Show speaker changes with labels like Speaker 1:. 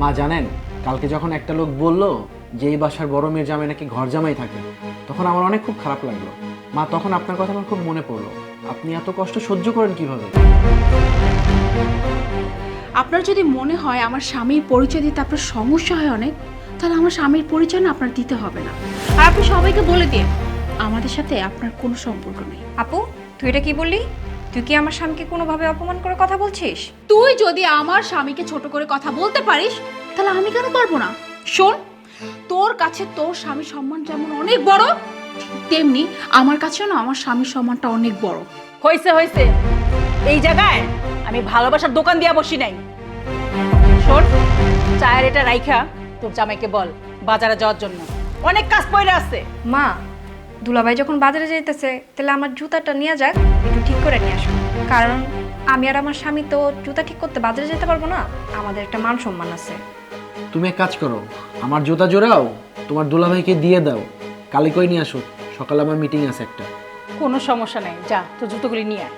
Speaker 1: মা জানেন, কালকে যখন একটা লোক বলল যে এই বাসার বড় মেয়ের জামাই নাকি ঘর জামাই থাকে, তখন আমার অনেক খুব খারাপ লাগলো। মা, তখন আপনার কথা আমার খুব মনে পড়লো। আপনি এত কষ্ট সহ্য করেন কিভাবে?
Speaker 2: আপনার যদি মনে হয় আমার স্বামীর পরিচয় দিতে আপনার সমস্যা হয় অনেক, তাহলে আমার স্বামীর পরিচয় না আপনার দিতে হবে না। আর আপনি সবাইকে বলে দিন আমাদের সাথে আপনার কোনো সম্পর্ক নেই।
Speaker 3: আপু, তুই এটা কি বললি? তুই কি আমার স্বামীকে কোনোভাবে অপমান করে কথা বলছিস?
Speaker 2: তুই যদি আমার স্বামীকে ছোট করে কথা বলতে পারিস, তাহলে আমি কেন পারবো না? শোন, তোর কাছে তোর স্বামীর সম্মান যেমন অনেক বড়, তেমনি আমার কাছেও না আমার স্বামীর সম্মানটা অনেক বড়।
Speaker 4: হয়েছে হয়েছে, এই জায়গায় আমি ভালোবাসার দোকান দিয়া বসি নাই। শোন, চায়ের এটা রাইখা তোর জামাইকে বল বাজারে যাওয়ার জন্য, অনেক কাজ পড়ে আছে।
Speaker 3: মা, দুলাভাই যখন বাজারে যাইতেছে তাহলে আমার জুতাটা নিয়ে যাক, একটু ঠিক করে নিয়ে আসো। কারণ আমি আর আমার স্বামী তো জুতা ঠিক করতে বাজারে যেতে পারবো না, আমাদের একটা মান সম্মান আছে।
Speaker 1: তুমি এক কাজ করো, আমার জুতা জোড়াও তোমার দুলাভাইকে দিয়ে দাও, কালিকই নিয়ে আসো, সকালে আমার মিটিং আছে একটা।
Speaker 4: কোনো সমস্যা নাই, যা তোর জুতোগুলি নিয়ে আয়।